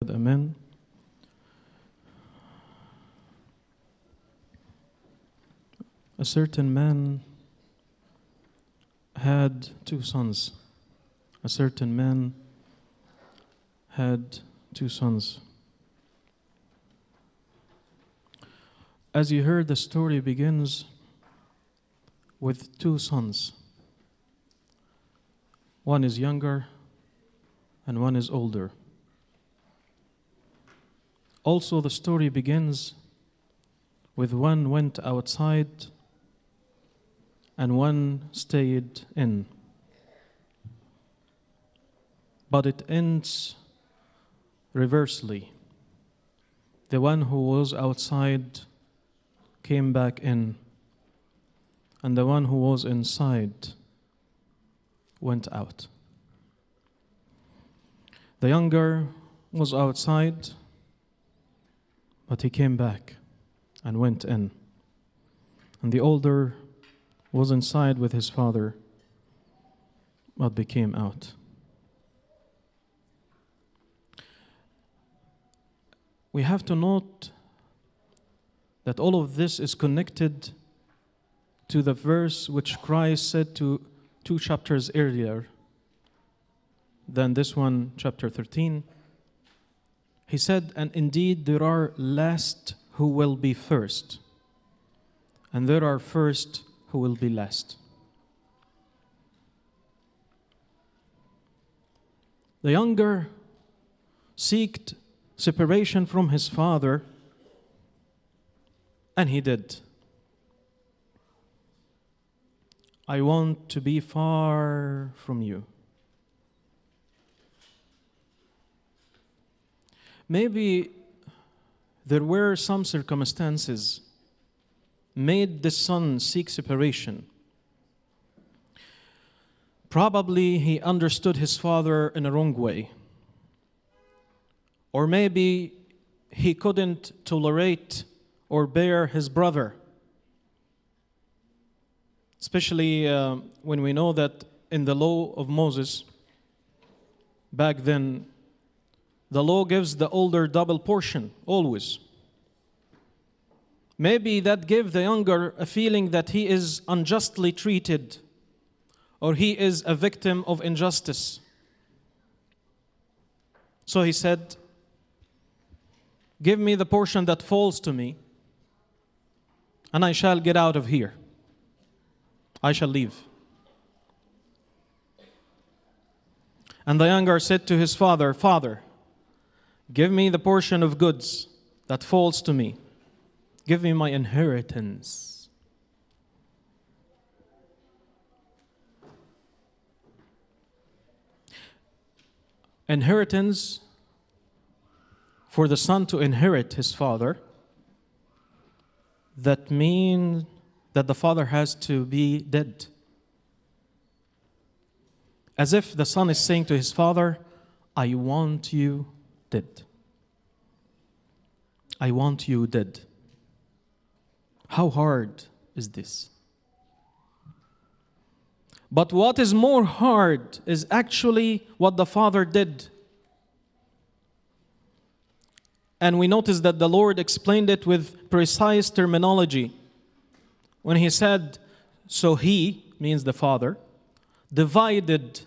Amen. A certain man had two sons. A certain man had two sons. As you heard, the story begins with two sons. One is younger and one is older. Also, the story begins with one went outside and one stayed in. But it ends reversely. The one who was outside came back in, and the one who was inside went out. The younger was outside, but he came back and went in. And the older was inside with his father, but became out. We have to note that all of this is connected to the verse which Christ said two chapters earlier than this one, chapter 13. He said, "And indeed there are last who will be first, and there are first who will be last." The younger sought separation from his father, and he did. "I want to be far from you." Maybe there were some circumstances made the son seek separation. Probably he understood his father in a wrong way. Or maybe he couldn't tolerate or bear his brother. Especially when we know that in the law of Moses, back then, the law gives the older double portion, always. Maybe that gave the younger a feeling that he is unjustly treated, or he is a victim of injustice. So he said, "Give me the portion that falls to me, and I shall get out of here. I shall leave." And the younger said to his father, "Father, give me the portion of goods that falls to me. Give me my inheritance." Inheritance, for the son to inherit his father, that means that the father has to be dead. As if the son is saying to his father, "I want you dead. I want you dead." How hard is this? But what is more hard is actually what the father did. And we notice that the Lord explained it with precise terminology. When he said, "So he," means the father, "divided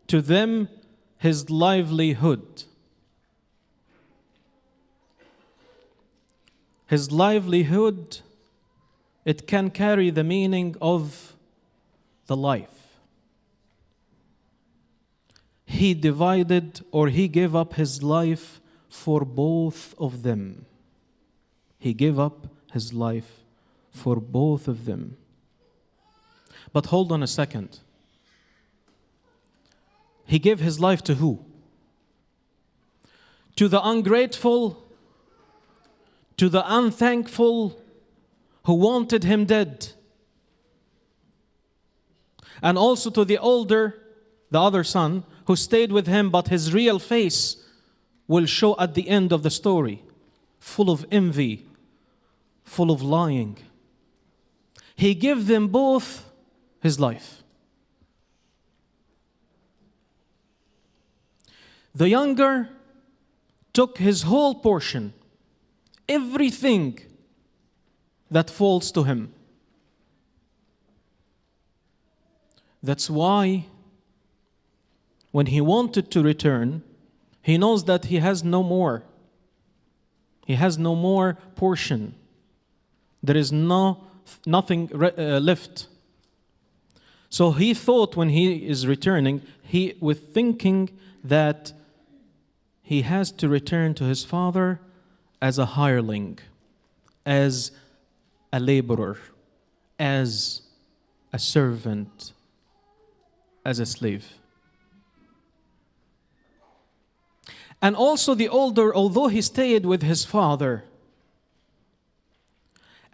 to them his livelihood." His livelihood, it can carry the meaning of the life. He divided, or he gave up his life for both of them. He gave up his life for both of them. But hold on a second. He gave his life to who? To the ungrateful, to the unthankful who wanted him dead. And also to the older, the other son, who stayed with him, but his real face will show at the end of the story, full of envy, full of lying. He gave them both his life. The younger took his whole portion, everything that falls to him. That's why when he wanted to return, he knows that he has no more. He has no more portion. There is nothing left. So he thought when he is returning, he was thinking that he has to return to his father as a hireling, as a laborer, as a servant, as a slave. And also the older, although he stayed with his father,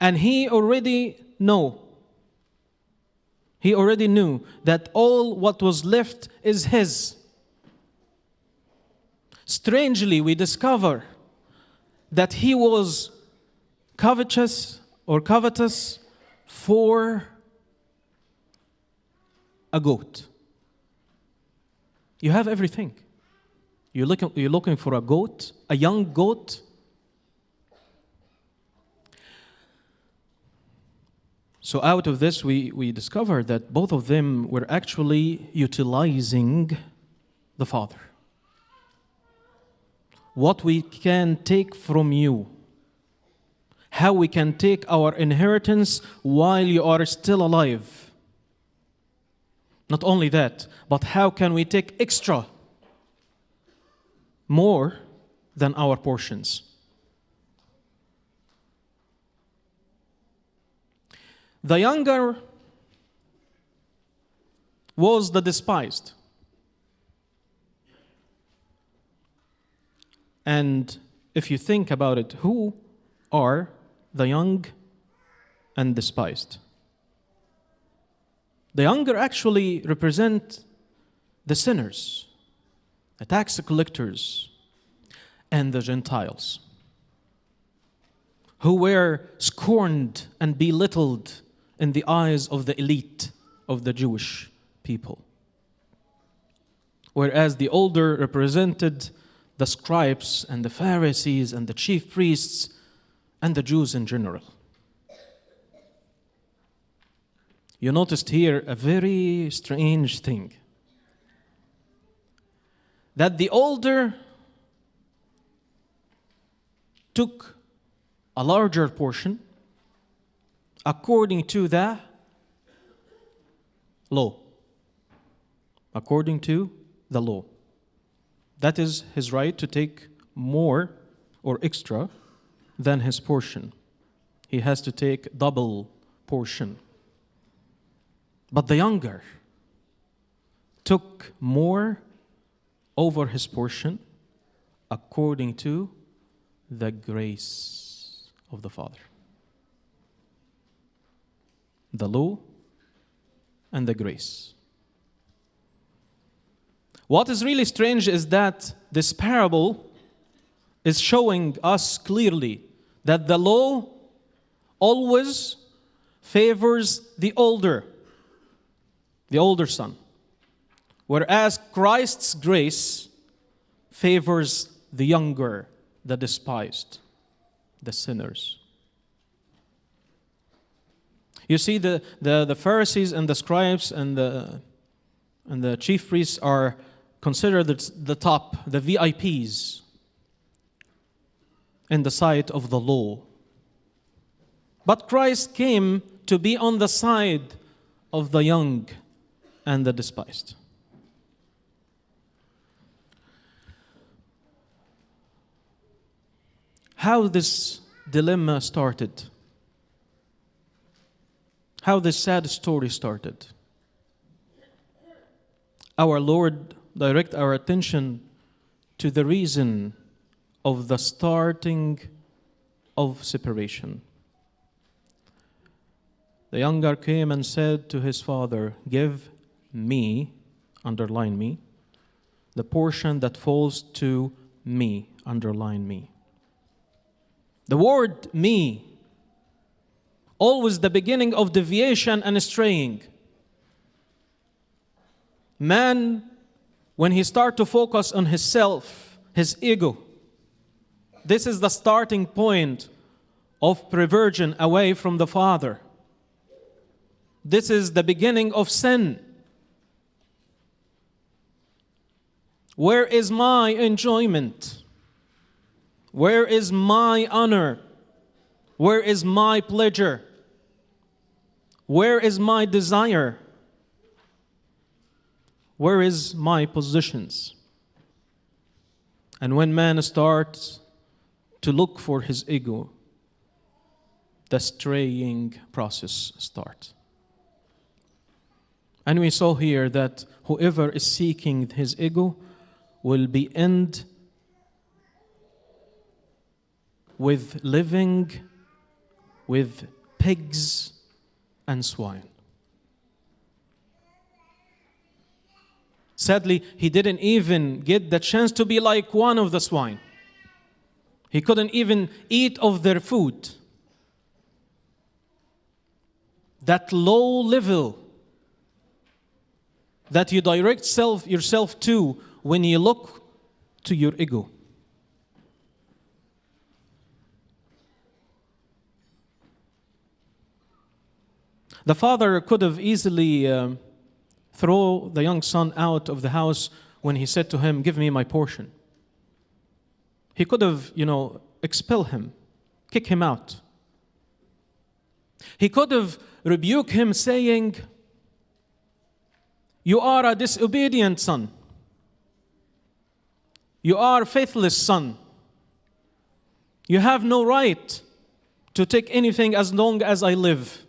and he already knew that all what was left is his. Strangely, we discover that he was covetous for a goat. You have everything. You're looking for a goat, a young goat. So out of this, we discovered that both of them were actually utilizing the father. What we can take from you, how we can take our inheritance while you are still alive. Not only that, but how can we take extra, more than our portions. The younger was the despised. And if you think about it, who are the young and despised? The younger actually represent the sinners, the tax collectors, and the Gentiles, who were scorned and belittled in the eyes of the elite of the Jewish people. Whereas the older represented the scribes and the Pharisees and the chief priests and the Jews in general. You noticed here a very strange thing. That the older took a larger portion according to the law. According to the law. That is his right to take more or extra than his portion. He has to take double portion. But the younger took more over his portion according to the grace of the Father. The law and the grace. What is really strange is that this parable is showing us clearly that the law always favors the older son, whereas Christ's grace favors the younger, the despised, the sinners. You see, the Pharisees and the scribes and the chief priests are considered the top, the VIPs in the sight of the law. But Christ came to be on the side of the young and the despised. How this dilemma started. How this sad story started. Our Lord direct our attention to the reason of the starting of separation. The younger came and said to his father, "Give me," underline me, "the portion that falls to me," underline me. The word "me," always the beginning of deviation and straying. Man, when he starts to focus on himself, his ego, This is the starting point of perversion away from the Father. This is the beginning of sin. Where is my enjoyment? Where is my honor? Where is my pleasure? Where is my desire? Where is my positions? And when man starts to look for his ego, the straying process starts. And we saw here that whoever is seeking his ego will be end with living with pigs and swine. Sadly, he didn't even get the chance to be like one of the swine. He couldn't even eat of their food. That low level that you direct yourself to when you look to your ego. The father could have easily throw the young son out of the house when he said to him, "Give me my portion." He could have, expel him, kick him out. He could have rebuked him saying, "You are a disobedient son. You are a faithless son. You have no right to take anything as long as I live.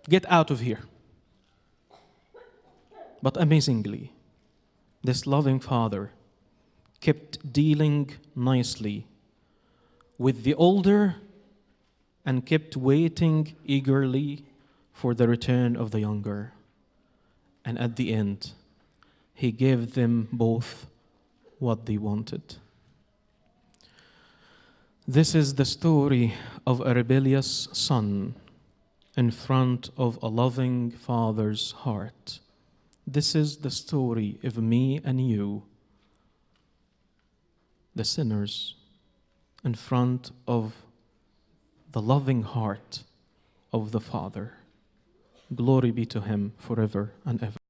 Get out of here." But amazingly, this loving father kept dealing nicely with the older and kept waiting eagerly for the return of the younger. And at the end, he gave them both what they wanted. This is the story of a rebellious son in front of a loving father's heart. This is the story of me and you, the sinners, in front of the loving heart of the Father. Glory be to him forever and ever.